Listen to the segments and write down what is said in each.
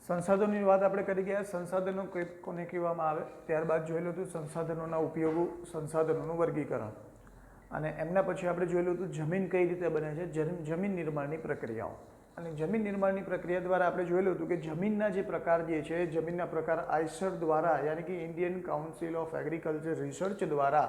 સંસાધનોની વાત આપણે કરી ગયા। સંસાધનો કોને કહેવામાં આવે, ત્યારબાદ જોયેલું હતું સંસાધનોના ઉપયોગો, સંસાધનોનું વર્ગીકરણ, અને એમના પછી આપણે જોયેલું હતું જમીન કઈ રીતે બને છે, જમીન નિર્માણની પ્રક્રિયાઓ। અને જમીન નિર્માણની પ્રક્રિયા દ્વારા આપણે જોયેલું હતું કે જમીનના જે પ્રકાર જે છે, જમીનના પ્રકાર આઈસર દ્વારા, યાની કે Indian council of agriculture research દ્વારા,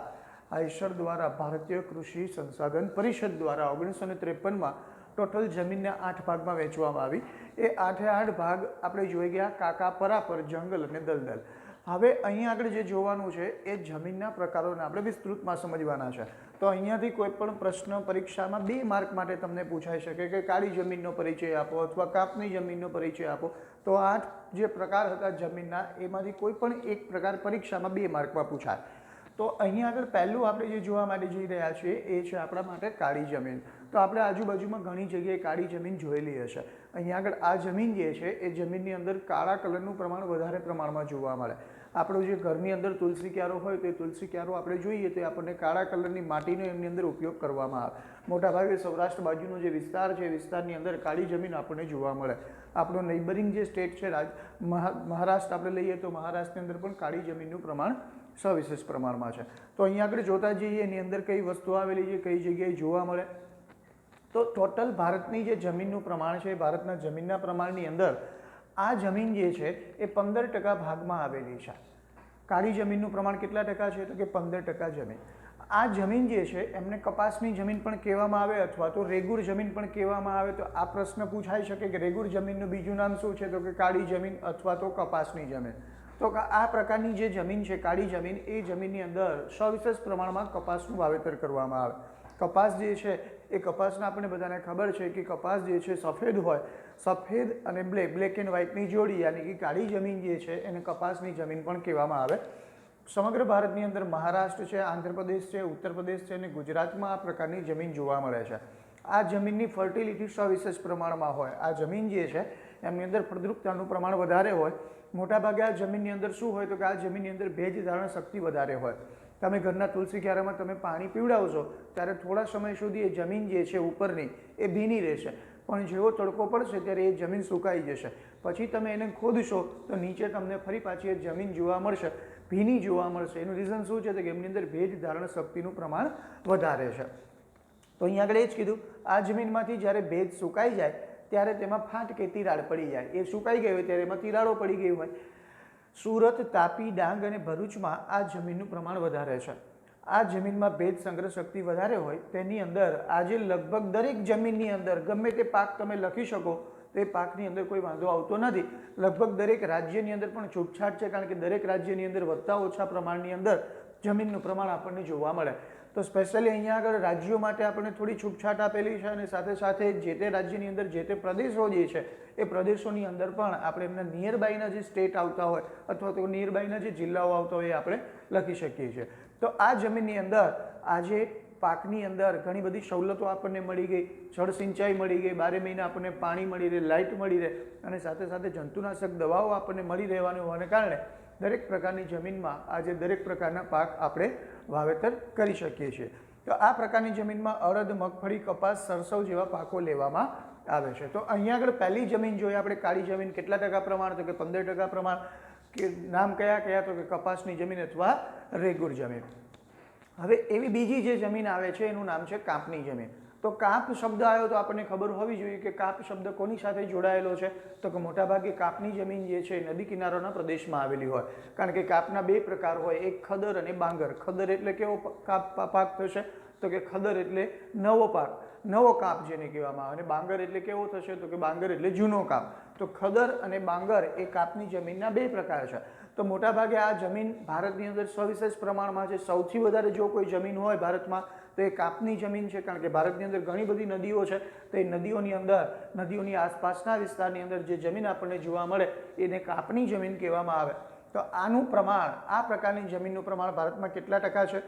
આઈસર દ્વારા, ભારતીય કૃષિ સંસાધન પરિષદ દ્વારા 1953માં ટોટલ જમીનને 8 ભાગમાં વહેંચવામાં આવી। એ 8 ભાગ આપણે જોઈ ગયા, કાકા, પરાપર, જંગલ અને દલદલ। હવે અહીંયા આગળ જે જોવાનું છે એ જમીનના પ્રકારોને આપણે વિસ્તૃતમાં સમજવાના છે। તો અહીંયાથી કોઈ પણ પ્રશ્ન પરીક્ષામાં 2 માર્ક માટે તમને પૂછાઈ શકે કે કાળી જમીનનો પરિચય આપો અથવા કાપની જમીનનો પરિચય આપો। તો 8 જે પ્રકાર હતા જમીનના, એમાંથી કોઈ પણ એક પ્રકાર પરીક્ષામાં 2 માર્કમાં પૂછાય। તો અહીંયા આગળ પહેલું આપણે જે જોવા માટે જઈ રહ્યા છીએ એ છે આપણા માટે કાળી જમીન। તો આપણે આજુબાજુમાં ઘણી જગ્યાએ કાળી જમીન જોયેલી હશે। અહીંયા આગળ આ જમીન જે છે એ જમીનની અંદર કાળા કલરનું પ્રમાણ વધારે પ્રમાણમાં જોવા મળે। આપણો જે ઘરની અંદર તુલસી ક્યારો હોય તો એ તુલસી ક્યારો આપણે જોઈએ તો આપણને કાળા કલરની માટીનો એમની અંદર ઉપયોગ કરવામાં આવે। મોટાભાગે સૌરાષ્ટ્ર બાજુનો જે વિસ્તાર છે એ વિસ્તારની અંદર કાળી જમીન આપણને જોવા મળે। આપણો નેબરિંગ જે સ્ટેટ છે મહારાષ્ટ્ર આપણે લઈએ તો મહારાષ્ટ્રની અંદર પણ કાળી જમીનનું પ્રમાણ સવિશેષ પ્રમાણમાં છે। તો અહીંયા આગળ જોતા જઈએ એની અંદર કઈ વસ્તુ આવેલી છે, કઈ જગ્યાએ જોવા મળે। તો ટોટલ ભારતની જે જમીનનું પ્રમાણ છે, ભારતના જમીનના પ્રમાણની અંદર આ જમીન જે છે એ 15% ભાગમાં આવેલી છે। કાળી જમીનનું પ્રમાણ કેટલા ટકા છે તો કે 15% જમીન। આ જમીન જે છે એમને કપાસની જમીન પણ કહેવામાં આવે અથવા તો રેગુર જમીન પણ કહેવામાં આવે। તો આ પ્રશ્ન પૂછાઈ શકે કે રેગુર જમીનનું બીજું નામ શું છે તો કે કાળી જમીન અથવા તો કપાસની જમીન। તો આ પ્રકારની જે જમીન છે કાળી જમીન, એ જમીનની અંદર સવિશેષ પ્રમાણમાં કપાસનું વાવેતર કરવામાં આવે। કપાસ જે છે એ કપાસના આપણને બધાને ખબર છે કે કપાસ જે છે સફેદ હોય, સફેદ અને બ્લેક એન્ડ વ્હાઇટની જોડી યાની કે કાળી જમીન જે છે એને કપાસની જમીન પણ કહેવામાં આવે। સમગ્ર ભારતની અંદર મહારાષ્ટ્ર છે, આંધ્રપ્રદેશ છે, ઉત્તર પ્રદેશ છે અને ગુજરાતમાં આ પ્રકારની જમીન જોવા મળે છે। આ જમીનની ફર્ટિલિટી સવિશેષ પ્રમાણમાં હોય। આ જમીન જે છે એમની અંદર ફળદ્રુપતાનું પ્રમાણ વધારે હોય। મોટાભાગે આ જમીનની અંદર શું હોય તો કે આ જમીનની અંદર ભેજ ધારણ શક્તિ વધારે હોય। તમે ઘરના તુલસી ક્યારામાં તમે પાણી પીવડાવશો ત્યારે થોડા સમય સુધી એ જમીન જે છે ઉપરની એ ભીની રહેશે, પણ જેવો તડકો પડશે ત્યારે એ જમીન સુકાઈ જશે। પછી તમે એને ખોદશો તો નીચે તમને ફરી પાછી એ જમીન જોવા મળશે, ભીની જોવા મળશે। એનું રીઝન શું છે તો કે એમની અંદર ભેજ ધારણ શક્તિનું પ્રમાણ વધારે છે। તો અહીંયા આગળ એ જ કીધું, આ જમીનમાંથી જ્યારે ભેજ સુકાઈ જાય ત્યારે તેમાં ફાટ કે તિરાડ પડી જાય। એ સુકાઈ ગઈ હોય ત્યારે એમાં તિરાડો પડી ગઈ હોય। સુરત, તાપી, ડાંગ અને ભરૂચમાં આ જમીનનું પ્રમાણ વધારે છે। આ જમીનમાં ભેજ સંગ્રહ શક્તિ વધારે હોય તેની અંદર આજે લગભગ દરેક જમીનની અંદર ગમે તે પાક તમે લખી શકો તો એ પાકની અંદર કોઈ વાંધો આવતો નથી। લગભગ દરેક રાજ્યની અંદર પણ છૂટછાટ છે, કારણ કે દરેક રાજ્યની અંદર વધતા ઓછા પ્રમાણની અંદર જમીનનું પ્રમાણ આપણને જોવા મળે। તો સ્પેશિયલી અહીંયા આગળ રાજ્યો માટે આપણને થોડી છૂટછાટ આપેલી છે અને સાથે સાથે જે તે રાજ્યની અંદર જે તે પ્રદેશો જે છે એ પ્રદેશોની અંદર પણ આપણે એમના નિયર બાયના જે સ્ટેટ આવતા હોય અથવા તો નિયર બાયના જે જિલ્લાઓ આવતા હોય એ આપણે લખી શકીએ છીએ। તો આ જમીનની અંદર આજે પાકની અંદર ઘણી બધી સવલતો આપણને મળી ગઈ। જળ સિંચાઈ મળી ગઈ, 12 મહિના આપણને પાણી મળી રહે, લાઇટ મળી રહે અને સાથે સાથે જંતુનાશક દવાઓ આપણને મળી રહેવાની હોવાને કારણે દરેક પ્રકારની જમીનમાં આજે દરેક પ્રકારના પાક આપણે વાવેતર કરી શકીએ છીએ। તો આ પ્રકારની જમીનમાં અડદ, મગફળી, કપાસ, સરસવ જેવા પાકો લેવામાં આવે છે। તો અહીંયા આગળ પહેલી જમીન જોઈએ આપણે કાળી જમીન, કેટલા ટકા પ્રમાણ તો કે 15% પ્રમાણ। કે નામ કયા કયા તો કે કપાસની જમીન અથવા રેગુર જમીન। હવે એવી બીજી જે જમીન આવે છે એનું નામ છે કાપની જમીન। તો કાપ શબ્દ આવ્યો તો આપણને ખબર હોવી જોઈએ કે કાપ શબ્દ કોની સાથે જોડાયેલો છે તો કે મોટાભાગે કાપની જમીન જે છે નદી કિનારાના પ્રદેશમાં આવેલી હોય, કારણ કે કાપના 2 પ્રકાર હોય, એક ખદર અને બાંગર। ખદર એટલે કેવો પાક થશે તો કે ખદર એટલે નવો પાક, નવો કાપ જેને કહેવામાં આવે, અને બાંગર એટલે કેવો થશે તો કે બાંગર એટલે જૂનો કાપ। તો ખદર અને બાંગર એ કાપની જમીનના 2 પ્રકાર છે। તો મોટાભાગે આ જમીન ભારતની અંદર સવિશેષ પ્રમાણમાં છે। સૌથી વધારે જો કોઈ જમીન હોય ભારતમાં તો એ કાપની જમીન છે, કારણ કે ભારતની અંદર ઘણી બધી નદીઓ છે। તો એ નદીઓની અંદર, નદીઓની આસપાસના વિસ્તારની અંદર જે જમીન આપણને જોવા મળે એને કાપની જમીન કહેવામાં આવે। તો આનું પ્રમાણ, આ પ્રકારની જમીનનું પ્રમાણ ભારતમાં કેટલા ટકા છે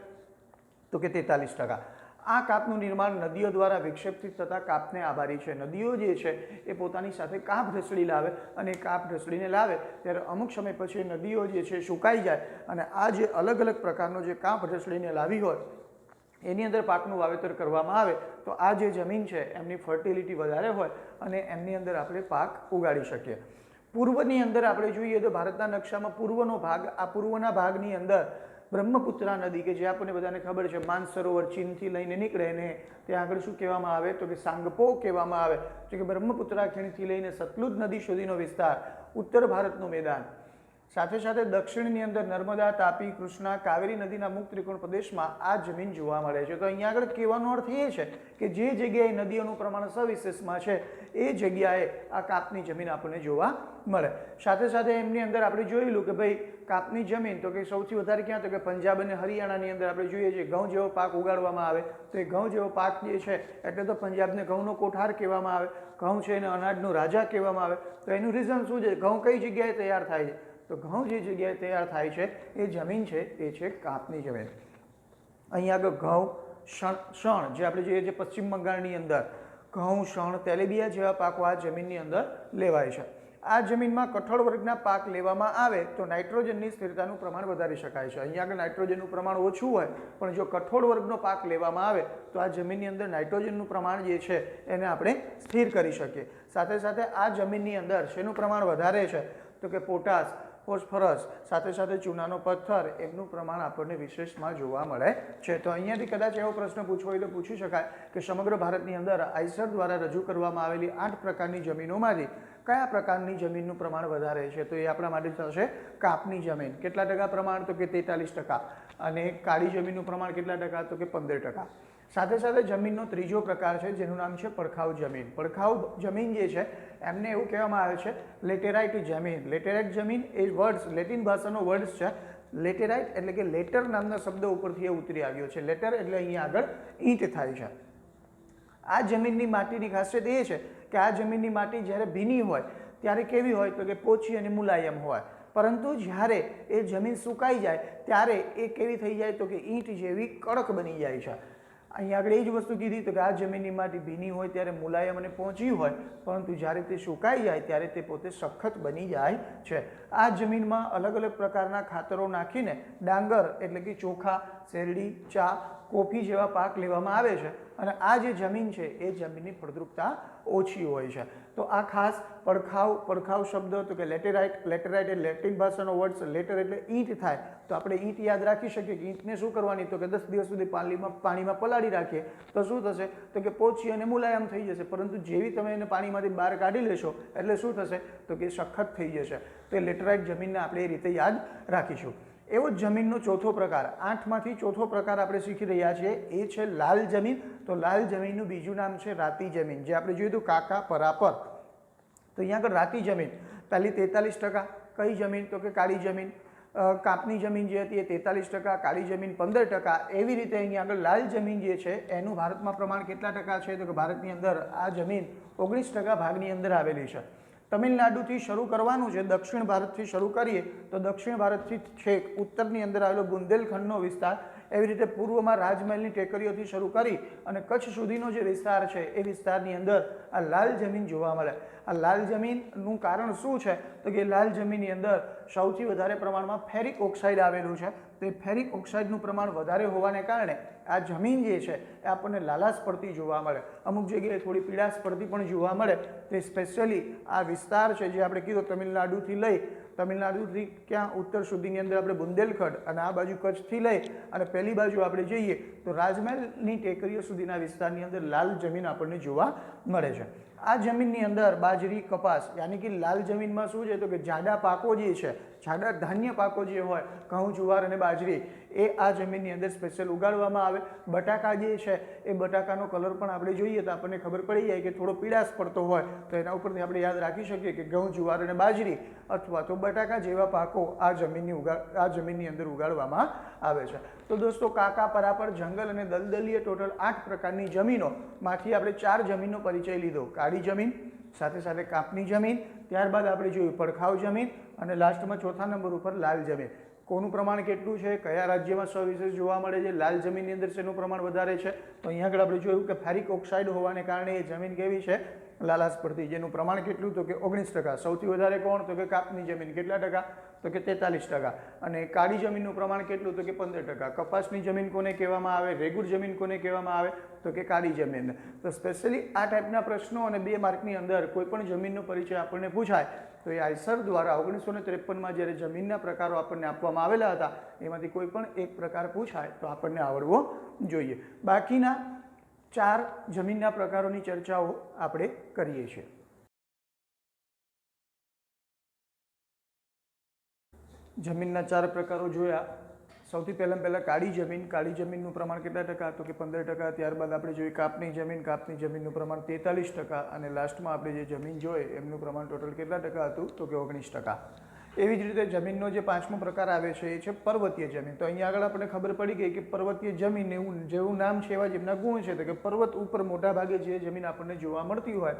તો કે 43%। આ કાપનું નિર્માણ નદીઓ દ્વારા વિક્ષેપિત થતા કાપને આભારી છે। નદીઓ જે છે એ પોતાની સાથે કાપ ઢસડી લાવે અને કાપ ઢસડીને લાવે ત્યારે અમુક સમય પછી નદીઓ જે છે સુકાઈ જાય અને આ જે અલગ અલગ પ્રકારનો જે કાપ ઢસડીને લાવી હોય એની અંદર પાકનું વાવેતર કરવામાં આવે તો આ જે જમીન છે એમની ફર્ટિલિટી વધારે હોય અને એમની અંદર આપણે પાક ઉગાડી શકીએ। પૂર્વની અંદર આપણે જોઈએ તો ભારતના નકશામાં પૂર્વનો ભાગ, આ પૂર્વના ભાગની અંદર બ્રહ્મપુત્રા નદી કે જે આપણને બધાને ખબર છે માનસરોવર ચીનથી લઈને નીકળે ને ત્યાં આગળ શું કહેવામાં આવે તો કે સાંગપો કહેવામાં આવે, તો કે બ્રહ્મપુત્રા ખીણથી લઈને સતલુજ નદી સુધીનો વિસ્તાર, ઉત્તર ભારતનું મેદાન, સાથે સાથે દક્ષિણની અંદર નર્મદા, તાપી, કૃષ્ણા, કાવેરી નદીના મુક્ત ત્રિકોણ પ્રદેશમાં આ જમીન જોવા મળે છે. તો અહીંયા આગળ કહેવાનો અર્થ એ છે કે જે જગ્યાએ નદીઓનું પ્રમાણ સવિશેષમાં છે એ જગ્યાએ આ કાપની જમીન આપણને જોવા મળે. સાથે સાથે એમની અંદર આપણે જોયેલું કે ભાઈ કાપની જમીન તો કે સૌથી વધારે ક્યાં, તો કે પંજાબ અને હરિયાણાની અંદર આપણે જોઈએ છીએ ઘઉં જેવો પાક ઉગાડવામાં આવે, તો એ ઘઉં જેવો પાક જે છે એટલે તો પંજાબને ઘઉંનો કોઠાર કહેવામાં આવે, ઘઉં છે એને અનાજનો રાજા કહેવામાં આવે. તો એનું રીઝન શું છે, ઘઉં કઈ જગ્યાએ તૈયાર થાય છે, તો ઘઉં જે જગ્યાએ તૈયાર થાય છે એ જમીન છે એ છે કાપની જમીન. અહીંયા આગળ ઘઉં, શણ જે આપણે જોઈએ છીએ પશ્ચિમ બંગાળની અંદર ઘઉં, શણ, તેલીબિયા જેવા પાકો આ જમીનની અંદર લેવાય છે. આ જમીનમાં કઠોળ વર્ગના પાક લેવામાં આવે તો નાઇટ્રોજનની સ્થિરતાનું પ્રમાણ વધારી શકાય છે. અહીંયા આગળ નાઇટ્રોજનનું પ્રમાણ ઓછું હોય પણ જો કઠોળ વર્ગનો પાક લેવામાં આવે તો આ જમીનની અંદર નાઇટ્રોજનનું પ્રમાણ જે છે એને આપણે સ્થિર કરી શકીએ. સાથે સાથે આ જમીનની અંદર શેનું પ્રમાણ વધારે છે તો કે પોટાશ, ફોસ્ફરસ, સાથે સાથે ચૂનાનો પથ્થર, એમનું પ્રમાણ આપણને વિશેષમાં જોવા મળે છે. તો અહીંયાથી કદાચ એવો પ્રશ્ન પૂછવો હોય તો પૂછી શકાય કે સમગ્ર ભારતની અંદર આઈસર દ્વારા રજૂ કરવામાં આવેલી 8 પ્રકારની જમીનોમાંથી કયા પ્રકારની જમીનનું પ્રમાણ વધારે છે, તો એ આપણા માટે થશે કાપની જમીન. કેટલા ટકા પ્રમાણ, તો કે 43%. અને કાળી જમીનનું પ્રમાણ કેટલા ટકા, તો કે 15%. સાથે સાથે જમીનનો ત્રીજો પ્રકાર છે જેનું નામ છે પડખાઉ જમીન. પડખાઉ જમીન જે છે એમને એવું કહેવામાં આવે છે લેટેરાઇટ જમીન. લેટેરાઇટ જમીન એ વર્ડ્સ લેટિન ભાષાનો વર્ડ્સ છે. લેટેરાઇટ એટલે કે લેટર નામના શબ્દ ઉપરથી એ ઉતરી આવ્યો છે. લેટર એટલે અહીંયા આગળ ઈંટ થાય છે. આ જમીનની માટીની ખાસિયત એ છે કે આ જમીનની માટી જ્યારે ભીની હોય ત્યારે કેવી હોય તો કે પોચી અને મુલાયમ હોય, પરંતુ જ્યારે એ જમીન સુકાઈ જાય ત્યારે એ કેવી થઈ જાય તો કે ઈંટ જેવી કડક બની જાય છે. અહીં આગળ એ જ વસ્તુ કીધી તો કે આ જમીનની માટી ભીની હોય ત્યારે મુલાયમ અને પહોંચી હોય, પરંતુ જ્યારે તે સુકાઈ જાય ત્યારે તે પોતે સખત બની જાય છે. આ જમીનમાં અલગ અલગ પ્રકારના ખાતરો નાખીને ડાંગર એટલે કે ચોખા, શેરડી, ચા, કોફી જેવા પાક લેવામાં આવે છે અને આ જે જમીન છે એ જમીનની ફળદ્રુપતા ઓછી હોય છે. તો આ ખાસ પડખાઉ શબ્દ તો કે લેટેરાઇટ એટલે લેટિન ભાષાનો વર્ડ છે. લેટર એટલે ઈંટ થાય, તો આપણે ઈંટ યાદ રાખી શકીએ કે ઈંટને શું કરવાની તો કે 10 દિવસ સુધી પાણીમાં પલાળી રાખીએ તો શું થશે તો કે પોચી અને મુલાયમ થઈ જશે, પરંતુ જેવી તમે એને પાણીમાંથી બહાર કાઢી લેશો એટલે શું થશે તો કે સખત થઈ જશે. તો લેટેરાઇટ જમીનને આપણે એ રીતે યાદ રાખીશું. એવો જ જમીનનો ચોથો પ્રકાર, 8માંથી ચોથો પ્રકાર આપણે શીખી રહ્યા છીએ એ છે લાલ જમીન. તો લાલ જમીનનું બીજું નામ છે રાતી જમીન. જે આપણે જોયું હતું કાકા, પરાપર, તો અહીંયા આગળ રાતી જમીન પહેલી 43%. કઈ જમીન તો કે કાળી જમીન. કાપની જમીન જે હતી એ 43%, કાળી જમીન 15%. એવી રીતે અહીંયા આગળ લાલ જમીન જે છે એનું ભારતમાં પ્રમાણ કેટલા ટકા છે તો કે ભારતની અંદર આ જમીન 19% ભાગની અંદર આવેલી છે. તમિલનાડુથી શરૂ કરવાનું છે, દક્ષિણ ભારતથી શરૂ કરીએ તો દક્ષિણ ભારતથી છેક ઉત્તરની અંદર આવેલો બુંદેલખંડનો વિસ્તાર, એવી રીતે પૂર્વમાં રાજમહેલની ટેકરીઓથી શરૂ કરી અને કચ્છ સુધીનો જે વિસ્તાર છે એ વિસ્તારની અંદર આ લાલ જમીન જોવા મળે. આ લાલ જમીનનું કારણ શું છે તો કે લાલ જમીનની અંદર સૌથી વધારે પ્રમાણમાં ફેરિક ઓક્સાઇડ આવેલું છે. તો એ ફેરિક ઓક્સાઇડનું પ્રમાણ વધારે હોવાને કારણે આ જમીન જે છે એ આપણને લાલાશ પડતી જોવા મળે. અમુક જગ્યાએ થોડી પીળાશ પડતી પણ જોવા મળે. તે સ્પેશિયલી આ વિસ્તાર છે જે આપણે કીધું તમિલનાડુથી ક્યાં ઉત્તર સુધીની અંદર આપણે બુંદેલખંડ અને આ બાજુ કચ્છથી લઈ અને પહેલી બાજુ આપણે જઈએ તો રાજમહેલની ટેકરીઓ સુધીના વિસ્તારની અંદર લાલ જમીન આપણને જોવા મળે છે. આ જમીનની અંદર બાજરી, કપાસ, યાની કે લાલ જમીનમાં શું છે તો કે જાડા પાકો જે છે, જાડા ધાન્ય પાકો જે હોય ઘઉં, જુવાર અને બાજરી, એ આ જમીનની અંદર સ્પેશિયલ ઉગાડવામાં આવે. બટાકા જે છે એ બટાકાનો કલર પણ આપણે જોઈએ તો આપણને ખબર પડી જાય કે થોડો પીળાશ પડતો હોય, તો એના ઉપરથી આપણે યાદ રાખી શકીએ કે ઘઉં, જુવાર અને બાજરી અથવા તો બટાકા જેવા પાકો આ જમીનની અંદર ઉગાડવામાં આવે છે. તો દોસ્તો કાકા, પરાપર, જંગલ અને દલદલીય ટોટલ 8 પ્રકારની જમીનોમાંથી આપણે 4 જમીનનો પરિચય લીધો. કાળી જમીન, સાથે સાથે કાપની જમીન, ત્યારબાદ આપણે જોયું પડખાઉ જમીન અને લાસ્ટમાં ચોથા નંબર ઉપર લાલ જમીન. કોનું પ્રમાણ કેટલું છે, કયા રાજ્યમાં સવિશેષ જોવા મળે છે, લાલ જમીનની અંદર શેનું પ્રમાણ વધારે છે, તો અહીંયા આગળ આપણે જોયું કે ફેરિક ઓક્સાઇડ હોવાને કારણે એ જમીન કેવી છે લાલાશ પડતી, જેનું પ્રમાણ કેટલું તો કે 19%. સૌથી વધારે કોણ તો કે કાપની જમીન, કેટલા ટકા તો કે 43%. અને કાળી જમીનનું પ્રમાણ કેટલું તો કે 15%. કપાસની જમીન કોને કહેવામાં આવે, રેગુર જમીન કોને કહેવામાં આવે તો કે કાળી જમીન. તો સ્પેશિયલી આ ટાઈપના પ્રશ્નો અને 2 માર્કની અંદર કોઈ પણ જમીનનો પરિચય આપણને પૂછાય તો એ આઈસર દ્વારા 1953માં જ્યારે જમીનના પ્રકારો આપણને આપવામાં આવેલા હતા એમાંથી કોઈ પણ એક પ્રકાર પૂછાય તો આપણને આવડવો જોઈએ. બાકીના 4 જમીનના પ્રકારોની ચર્ચાઓ આપણે કરીએ છીએ. જમીનના 4 પ્રકારો જોયા. સૌથી પહેલાં કાળી જમીન. કાળી જમીનનું પ્રમાણ કેટલા ટકા તો કે 15%. ત્યારબાદ આપણે જોઈએ કાપની જમીન. કાપની જમીનનું પ્રમાણ 43%. અને લાસ્ટમાં આપણે જે જમીન જોઈએ એમનું પ્રમાણ ટોટલ કેટલા ટકા હતું તો કે 19%. એવી જ રીતે જમીનનો જે 5મો પ્રકાર આવે છે એ છે પર્વતીય જમીન. તો અહીંયા આગળ આપણને ખબર પડી ગઈ કે પર્વતીય જમીન એવું જેવું નામ છે એવા જેમના ગુણ છે, તો કે પર્વત ઉપર મોટા ભાગે જે જમીન આપણને જોવા મળતી હોય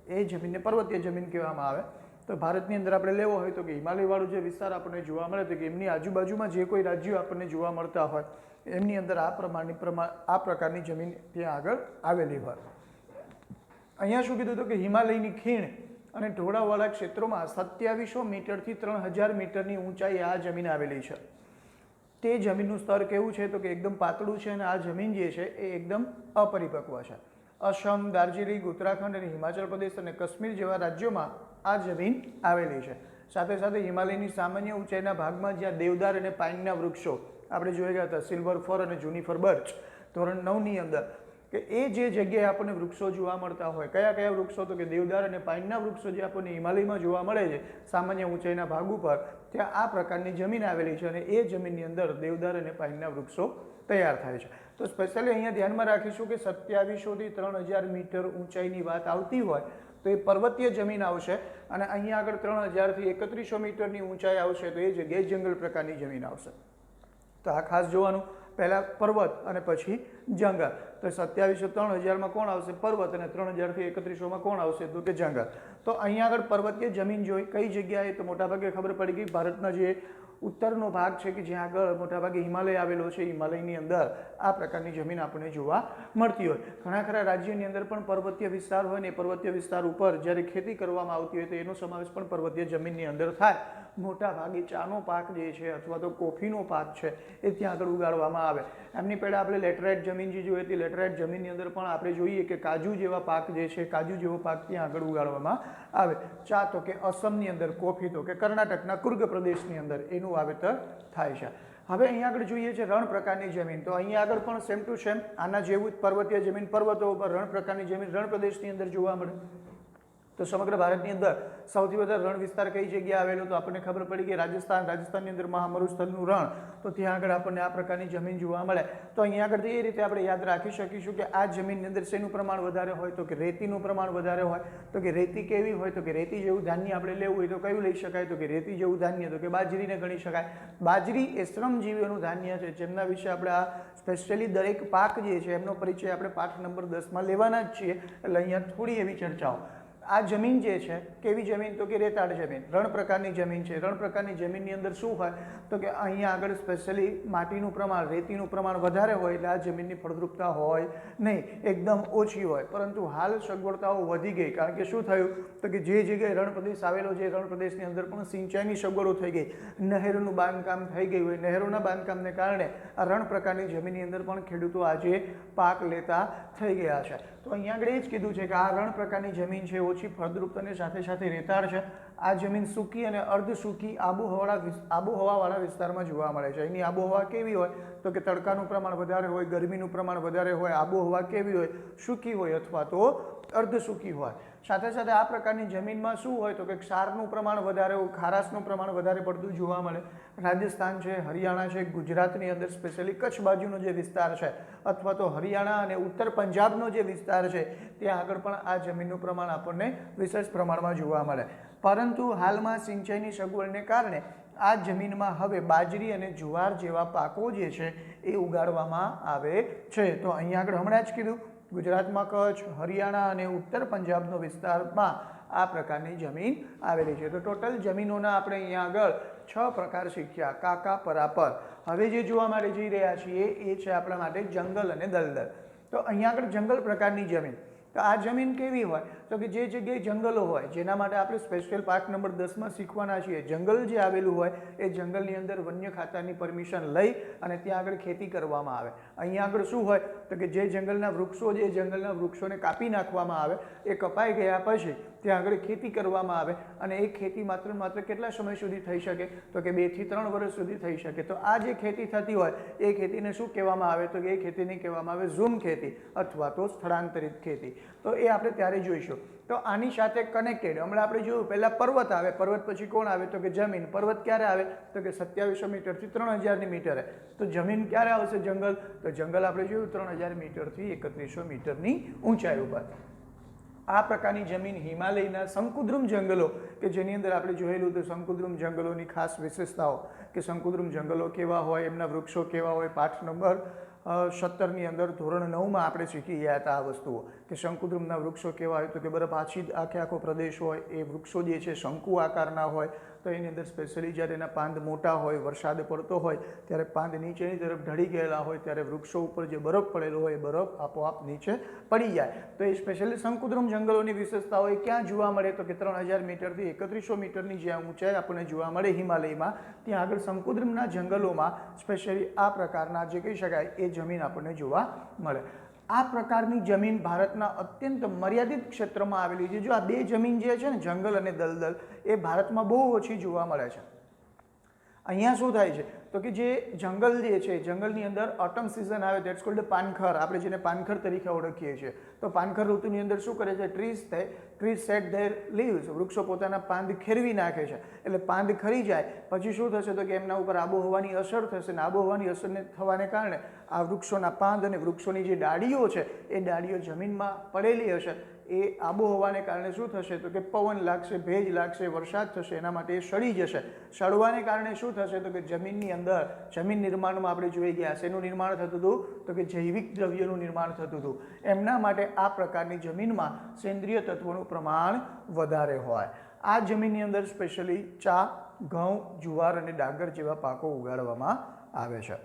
એ જમીનને પર્વતીય જમીન કહેવામાં આવે. તો ભારતની અંદર આપણે લેવો હોય તો કે હિમાલયવાળું જે વિસ્તાર આપણને જોવા મળે તો કે એમની આજુબાજુમાં જે કોઈ રાજ્યો આપણને જોવા મળતા હોય એમની અંદર આ પ્રકારની જમીન ત્યાં આગળ આવેલી હોય. અહીંયા શું કીધું હતું કે હિમાલયની ખીણ અને ઢોળાવવાળા ક્ષેત્રોમાં 2700 મીટરથી 3000 મીટરની ઊંચાઈ આ જમીન આવેલી છે. તે જમીનનું સ્તર કેવું છે તો કે એકદમ પાતળું છે અને આ જમીન જે છે એ એકદમ અપરિપક્વ છે. અસમ, દાર્જિલિંગ, ઉત્તરાખંડ અને હિમાચલ પ્રદેશ અને કાશ્મીર જેવા રાજ્યોમાં આ જમીન આવેલી છે. સાથે સાથે હિમાલયની સામાન્ય ઊંચાઈના ભાગમાં જ્યાં દેવદાર અને પાઇનના વૃક્ષો આપણે જોઈ ગયા હતા, સિલ્વર ફર અને જુનિફર બર્ચ, ધોરણ 9ની અંદર, કે એ જે જગ્યાએ આપણને વૃક્ષો જોવા મળતા હોય, કયા કયા વૃક્ષો તો કે દેવદાર અને પાઇનના વૃક્ષો જે આપણને હિમાલયમાં જોવા મળે છે સામાન્ય ઊંચાઈના ભાગ ઉપર, ત્યાં આ પ્રકારની જમીન આવેલી છે અને એ જમીનની અંદર દેવદાર અને પાઇનના વૃક્ષો તૈયાર થાય છે. તો સ્પેશિયલી અહીંયા ધ્યાનમાં રાખીશું કે 2700થી 3000 મીટર ઊંચાઈની વાત આવતી હોય તો એ પર્વતીય જમીન આવશે, અને અહીંયા આગળ 3000થી 3100 મીટરની ઊંચાઈ આવશે તો એ જગ્યાએ જંગલ પ્રકારની જમીન આવશે. તો આ ખાસ જોવાનું. પહેલાં પર્વત અને પછી જંગલ. તો 2700 3000માં કોણ આવશે પર્વત, અને 3000થી 3100માં કોણ આવશે તો કે જંગલ. તો અહીંયા આગળ પર્વતીય જમીન જોઈ કઈ જગ્યાએ તો મોટાભાગે ખબર પડી ગઈ ભારતના જે ઉત્તરનો ભાગ છે કે જ્યાં આગળ મોટાભાગે હિમાલય આવેલો છે, હિમાલયની અંદર આ પ્રકારની જમીન આપણને જોવા મળતી હોય. ઘણા ખરા રાજ્યોની અંદર પણ પર્વતીય વિસ્તાર હોય ને એ પર્વતીય વિસ્તાર ઉપર જ્યારે ખેતી કરવામાં આવતી હોય તો એનો સમાવેશ પણ પર્વતીય જમીનની અંદર થાય. મોટા ભાગે ચાનો પાક જે છે અથવા તો કોફીનો પાક છે એ ત્યાં આગળ ઉગાડવામાં આવે. એમની પહેલાં આપણે લેટરાઇટ જમીન જે જોઈએ હતી, લેટરાઇટ જમીનની અંદર પણ આપણે જોઈએ કે કાજુ જેવા પાક જે છે, કાજુ જેવો પાક ત્યાં આગળ ઉગાડવામાં આવે. ચા તો કે અસમની અંદર, કોફી તો કે કર્ણાટકના કુર્ગ પ્રદેશની અંદર એનું વાવેતર થાય છે. હવે અહીંયા આગળ જોઈએ છે રણ પ્રકારની જમીન. તો અહીંયા આગળ પણ સેમ ટુ સેમ આના જેવું જ પર્વતીય જમીન, પર્વતો ઉપર રણ પ્રકારની જમીન રણ પ્રદેશની અંદર જોવા મળે. તો સમગ્ર ભારતની અંદર સૌથી વધારે રણ વિસ્તાર કઈ જગ્યાએ આવેલો તો આપણને ખબર પડી કે રાજસ્થાન. રાજસ્થાનની અંદર મહામરુસ્થળનું રણ, તો ત્યાં આગળ આપણને આ પ્રકારની જમીન જોવા મળે. તો અહીંયા આગળથી એ રીતે આપણે યાદ રાખી શકીશું કે આ જમીનની અંદર શેનું પ્રમાણ વધારે હોય તો કે રેતીનું પ્રમાણ વધારે હોય. તો કે રેતી કેવી હોય તો કે રેતી જેવું ધાન્ય આપણે લેવું હોય તો કયું લઈ શકાય તો કે રેતી જેવું ધાન્ય તો કે બાજરીને ગણી શકાય. બાજરી એ શ્રમજીવીઓનું ધાન્ય છે જેમના વિશે આપણે આ સ્પેશિયલી દરેક પાક જે છે એમનો પરિચય આપણે પાઠ નંબર 10માં લેવાના જ છીએ. એટલે અહીંયા થોડી એવી ચર્ચાઓ. આ જમીન જે છે કેવી જમીન તો કે રેતાળ જમીન, રણ પ્રકારની જમીન છે. રણ પ્રકારની જમીનની અંદર શું હોય તો કે અહીંયા આગળ સ્પેશિયલી માટીનું પ્રમાણ, રેતીનું પ્રમાણ વધારે હોય એટલે આ જમીનની ફળદ્રુપતા હોય નહીં, એકદમ ઓછી હોય. પરંતુ હાલ સગવડતાઓ વધી ગઈ, કારણ કે શું થયું તો કે જે જગ્યાએ રણ પ્રદેશ આવેલો છે રણ પ્રદેશની અંદર પણ સિંચાઈની સગવડો થઈ ગઈ, નહેરોનું બાંધકામ થઈ ગયું હોય. નહેરોના બાંધકામને કારણે આ રણ પ્રકારની જમીનની અંદર પણ ખેડૂતો આજે પાક લેતા થઈ ગયા છે. તો અહીંયા આગળ એ જ કીધું છે કે આ રણ પ્રકારની જમીન છે ઓછી ફળદ્રુપતાની સાથે સાથે રેતાળ છે. આ જમીન સૂકી અને અર્ધ સૂકી આબોહવાવાળા વિસ્તારમાં જોવા મળે છે. એની આબોહવા કેવી હોય તો કે તડકાનું પ્રમાણ વધારે હોય, ગરમીનું પ્રમાણ વધારે હોય. આબોહવા કેવી હોય, સૂકી હોય અથવા તો અર્ધ સૂકી હોય. સાથે સાથે આ પ્રકારની જમીનમાં શું હોય તો કે ક્ષારનું પ્રમાણ વધારે હોય, ખારાશનું પ્રમાણ વધારે પડતું જોવા મળે. રાજસ્થાન છે, હરિયાણા છે, ગુજરાતની અંદર સ્પેશિયલી કચ્છ બાજુનો જે વિસ્તાર છે અથવા તો હરિયાણા અને ઉત્તર પંજાબનો જે વિસ્તાર છે ત્યાં આગળ પણ આ જમીનનું પ્રમાણ આપણને વિશેષ પ્રમાણમાં જોવા મળે. પરંતુ હાલમાં સિંચાઈની સગવડને કારણે આ જમીનમાં હવે બાજરી અને જુવાર જેવા પાકો જે છે એ ઉગાડવામાં આવે છે. તો અહીંયા આગળ હમણાં જ કીધું ગુજરાતમાં કચ્છ, હરિયાણા અને ઉત્તર પંજાબનો વિસ્તારમાં આ પ્રકારની જમીન આવેલી છે. તો ટોટલ જમીનોના આપણે અહીંયા આગળ 6 પ્રકાર શીખ્યા, કાકા, પરાપર. હવે જે જોવા માટે જઈ રહ્યા છીએ એ છે આપણા માટે જંગલ અને દલદલ. તો અહીંયા આગળ જંગલ પ્રકારની જમીન. તો આ જમીન કેવી હોય તો કે જે જગ્યાએ જંગલો હોય, જેના માટે આપણે સ્પેશિયલ પાઠ નંબર 10માં શીખવાના છીએ, જંગલ જે આવેલું હોય એ જંગલની અંદર વન્ય ખાતાની પરમિશન લઈ અને ત્યાં આગળ ખેતી કરવામાં આવે. અહીંયા આગળ શું હોય તો કે જે જંગલના વૃક્ષો, જે જંગલના વૃક્ષોને કાપી નાખવામાં આવે, એ કપાઈ ગયા પછી ત્યાં આગળ ખેતી કરવામાં આવે અને એ ખેતી માત્ર માત્ર કેટલા સમય સુધી થઈ શકે તો કે 2 થી 3 વર્ષ સુધી થઈ શકે. તો આ જે ખેતી થતી હોય એ ખેતીને શું કહેવામાં આવે તો કે એ ખેતીને કહેવામાં આવે ઝૂમ ખેતી અથવા તો સ્થળાંતરિત ખેતી. તો એ આપણે ત્યારે જોઈશું. તો આની સાથે કનેક્ટેડ હમણાં આપણે જોયું પહેલાં પર્વત આવે, પર્વત પછી કોણ આવે તો કે જમીન. પર્વત ક્યારે આવે તો કે 2700 મીટરથી 3000 મીટરે. તો જમીન ક્યારે આવશે જંગલ તો જંગલ આપણે જોયું 3000 મીટરથી 3100 મીટરની ઊંચાઈ ઉપર. આ પ્રકારની જમીન હિમાલયના શંકુદ્રુમ જંગલો કે જેની અંદર આપણે જોયેલું તો શંકુદ્રુમ જંગલોની ખાસ વિશેષતાઓ કે શંકુદ્રુમ જંગલો કેવા હોય, એમના વૃક્ષો કેવા હોય, પાઠ નંબર 17ની અંદર ધોરણ 9માં આપણે શીખી ગયા હતા આ વસ્તુઓ કે શંકુદ્રુમના વૃક્ષો કેવા હોય તો કે બરફ આખો પ્રદેશ હોય, એ વૃક્ષો જે છે શંકુ આકારના હોય. તો એની અંદર સ્પેશિયલી જ્યારે એના પાંદ મોટા હોય, વરસાદ પડતો હોય ત્યારે પાંદ નીચેની તરફ ઢળી ગયેલા હોય ત્યારે વૃક્ષો ઉપર જે બરફ પડેલો હોય એ બરફ આપોઆપ નીચે પડી જાય. તો એ સ્પેશિયલી શંકુદ્રુમ જંગલોની વિશેષતાઓ એ ક્યાં જોવા મળે તો કે 3000 મીટરથી 3100 મીટરની જ્યાં ઊંચાઈ આપણને જોવા મળે હિમાલયમાં, ત્યાં આગળ શંકુદ્રુમના જંગલોમાં સ્પેશિયલી આ પ્રકારના જે કહી શકાય એ જમીન આપણને જોવા મળે. આ પ્રકારની જમીન ભારતના અત્યંત મર્યાદિત ક્ષેત્રમાં આવેલી છે. જો આ બે જમીન જે છે ને જંગલ અને દલદલ એ ભારતમાં બહુ ઓછી જોવા મળે છે. અહીંયા શું થાય છે તો કે જે જંગલ જે છે, જંગલની અંદર ઓટમ સિઝન આવે, દેટ્સ કોલ્ડ પાનખર, આપણે જેને પાનખર તરીકે ઓળખીએ છીએ. તો પાનખર ઋતુની અંદર શું કરે છે, ટ્રીઝ સેટ ધેર લીવ્સ, વૃક્ષો પોતાના પાંદ ખેરવી નાખે છે. એટલે પાંદ ખરી જાય પછી શું થશે તો કે એમના ઉપર આબોહવાની અસર થશે ને આબોહવાની અસરને થવાને કારણે આ વૃક્ષોના પાંદ અને વૃક્ષોની જે ડાળીઓ છે એ ડાળીઓ જમીનમાં પડેલી હશે, એ આબોહવાને કારણે શું થશે તો કે પવન લાગશે, ભેજ લાગશે, વરસાદ થશે, એના માટે એ સડી જશે. સડવાને કારણે શું થશે તો કે જમીનની અંદર જમીન નિર્માણમાં આપણે જોઈ ગયા શેનું નિર્માણ થતું હતું તો કે જૈવિક દ્રવ્યોનું નિર્માણ થતું હતું. એમના માટે આ પ્રકારની જમીનમાં સેન્દ્રિય તત્વોનું પ્રમાણ વધારે હોય. આ જમીનની અંદર સ્પેશિયલી ચા, ઘઉં, જુવાર અને ડાંગર જેવા પાકો ઉગાડવામાં આવે છે.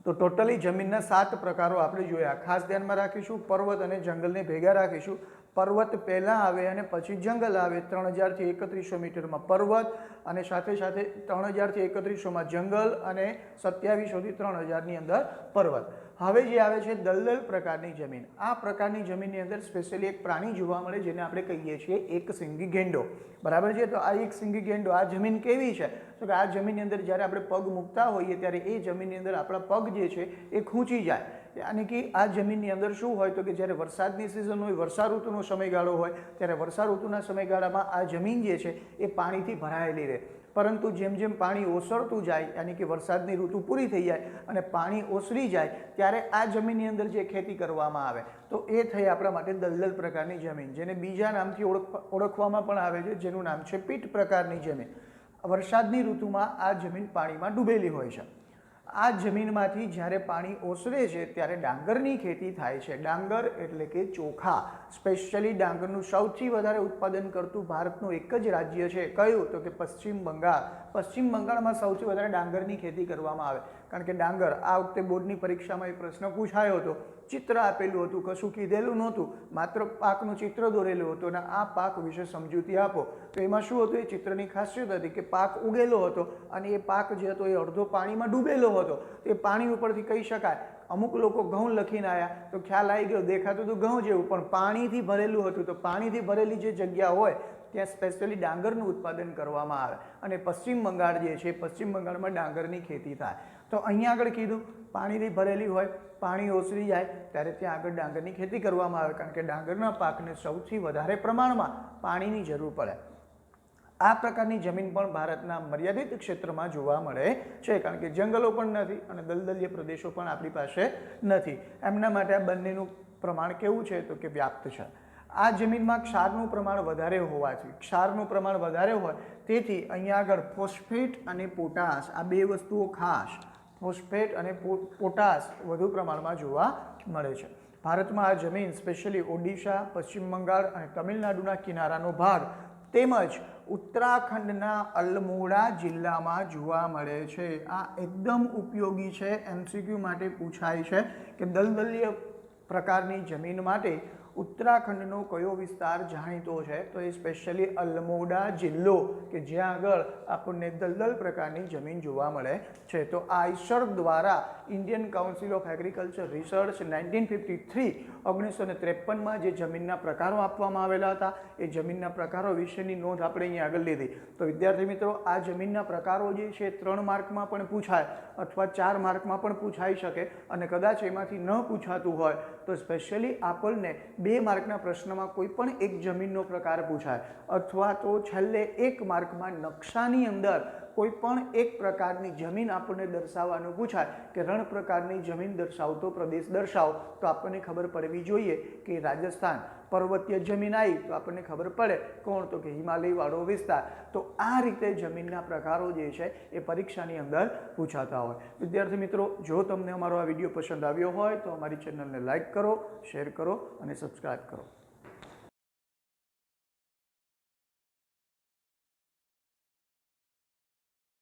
તો ટોટલી જમીનના 7 પ્રકારો આપણે જોયા. ખાસ ધ્યાનમાં રાખીશું પર્વત અને જંગલને ભેગા રાખીશું. પર્વત પહેલાં આવે અને પછી જંગલ આવે. 3000થી 3100 મીટરમાં પર્વત અને સાથે સાથે 3000થી 3100માં જંગલ અને 2700થી 3000ની અંદર પર્વત. હવે જે આવે છે દલદલ પ્રકારની જમીન. આ પ્રકારની જમીનની અંદર સ્પેશિયલી એક પ્રાણી જોવા મળે જેને આપણે કહીએ છીએ એક સિંગી ગેંડો. બરાબર છે. તો આ એક સિંગી ગેંડો, આ જમીન કેવી છે તો કે આ જમીનની અંદર જ્યારે આપણે પગ મૂકતા હોઈએ ત્યારે એ જમીનની અંદર આપણા પગ જે છે એ ખૂંચી જાય. યાની કે આ જમીનની અંદર શું હોય તો કે જ્યારે વરસાદની સિઝન હોય, વર્ષા ઋતુનો સમયગાળો હોય ત્યારે વર્ષા ઋતુના સમયગાળામાં આ જમીન જે છે એ પાણીથી ભરાયેલી રહે. પરંતુ જેમ જેમ પાણી ઓસરતું જાય યાની કે વરસાદની ઋતુ પૂરી થઈ જાય અને પાણી ઓસરી જાય ત્યારે આ જમીનની અંદર જે ખેતી કરવામાં આવે તો એ થઈ આપણા માટે દલદલ પ્રકારની જમીન, જેને બીજા નામથી ઓળખવામાં પણ આવે છે, જેનું નામ છે પીટ પ્રકારની જમીન. વરસાદની ઋતુમાં આ જમીન પાણીમાં ડૂબેલી હોય છે. આ જમીનમાંથી જ્યારે પાણી ઓસરે છે ત્યારે ડાંગરની ખેતી થાય છે. ડાંગર એટલે કે ચોખા. સ્પેશિયલી ડાંગરનું સૌથી વધારે ઉત્પાદન કરતું ભારતનું એક જ રાજ્ય છે, કયું તો કે પશ્ચિમ બંગાળ. પશ્ચિમ બંગાળમાં સૌથી વધારે ડાંગરની ખેતી કરવામાં આવે કારણ કે ડાંગર આ વખતે બોર્ડની પરીક્ષામાં એ પ્રશ્ન પૂછાયો હતો, ચિત્ર આપેલું હતું, કશું કીધેલું નહોતું, માત્ર પાકનું ચિત્ર દોરેલું હતું અને આ પાક વિશે સમજૂતી આપો. તો એમાં શું હતું, એ ચિત્રની ખાસિયત હતી કે પાક ઉગેલો હતો અને એ પાક જે હતો એ અડધો પાણીમાં ડૂબેલો હતો. એ પાણી ઉપરથી કહી શકાય અમુક લોકો ઘઉં લખીને આવ્યા તો ખ્યાલ આવી ગયો, દેખાતું હતું ઘઉં જેવું પણ પાણીથી ભરેલું હતું. તો પાણીથી ભરેલી જે જગ્યા હોય ત્યાં સ્પેશિયલી ડાંગરનું ઉત્પાદન કરવામાં આવે અને પશ્ચિમ બંગાળ જે છે પશ્ચિમ બંગાળમાં ડાંગરની ખેતી થાય. તો અહીંયા આગળ કીધું પાણીથી ભરેલી હોય, પાણી ઓસરી જાય ત્યારે ત્યાં આગળ ડાંગરની ખેતી કરવામાં આવે કારણ કે ડાંગરના પાકને સૌથી વધારે પ્રમાણમાં પાણીની જરૂર પડે. આ પ્રકારની જમીન પણ ભારતના મર્યાદિત ક્ષેત્રમાં જોવા મળે છે કારણ કે જંગલો પણ નથી અને દલદલીય પ્રદેશો પણ આપણી પાસે નથી. એમના માટે આ બંનેનું પ્રમાણ કેવું છે તો કે વ્યાપ્ત છે. આ જમીનમાં ક્ષારનું પ્રમાણ વધારે હોવાથી, ક્ષારનું પ્રમાણ વધારે હોય તેથી અહીંયા આગળ ફોસ્ફેટ અને પોટાશ આ બે વસ્તુઓ ખાસ, ફોસ્ફેટ અને પોટાશ વધુ પ્રમાણમાં જોવા મળે છે. ભારતમાં આ જમીન સ્પેશિયલી ઓડિશા, પશ્ચિમ બંગાળ અને તમિલનાડુના કિનારાનો ભાગ તેમજ ઉત્તરાખંડના અલ્મોડા જિલ્લામાં જોવા મળે છે. આ એકદમ ઉપયોગી છે, MCQ માટે પૂછાય છે કે દલદલીય પ્રકારની જમીન માટે ઉત્તરાખંડનો કયો વિસ્તાર જાણીતો છે? તો એ સ્પેશિયલી અલ્મોડા જિલ્લો કે જ્યાં આગળ આપણને દલદલ પ્રકારની જમીન જોવા મળે છે. તો આઈસર્ગ દ્વારા Indian council of agriculture research 1953 1953માં જે જમીનના પ્રકારો આપવામાં આવેલા હતા એ જમીનના પ્રકારો વિશેની નોંધ આપણે અહીંયા આગળ લીધી. તો વિદ્યાર્થી મિત્રો, આ જમીનના પ્રકારો જે છે 3 માર્કમાં પણ પૂછાય અથવા 4 માર્કમાં પણ પૂછાઈ શકે, અને કદાચ એમાંથી ન પૂછાતું હોય તો સ્પેશિયલી આપણને 2 માર્કના પ્રશ્નમાં કોઈ પણ એક જમીનનો પ્રકાર પૂછાય, અથવા તો છેલ્લે 1 માર્કમાં નકશાની અંદર કોઈ પણ એક પ્રકારની જમીન આપણને દર્શાવવાનું પૂછાય કે રણ પ્રકારની જમીન દર્શાવતો પ્રદેશ દર્શાવો, તો આપણને ખબર પડવી જોઈએ કે રાજસ્થાન. પર્વતીય જમીન આવી તો આપણને ખબર પડે કોણ, તો કે હિમાલય વાળો વિસ્તાર. તો આ રીતે જમીનના પ્રકારો જે છે એ પરીક્ષાની અંદર પૂછાતા હોય. વિદ્યાર્થી મિત્રો, જો તમને અમારો આ વિડીયો પસંદ આવ્યો હોય તો અમારી ચેનલને લાઇક કરો, શેર કરો અને સબસ્ક્રાઈબ કરો.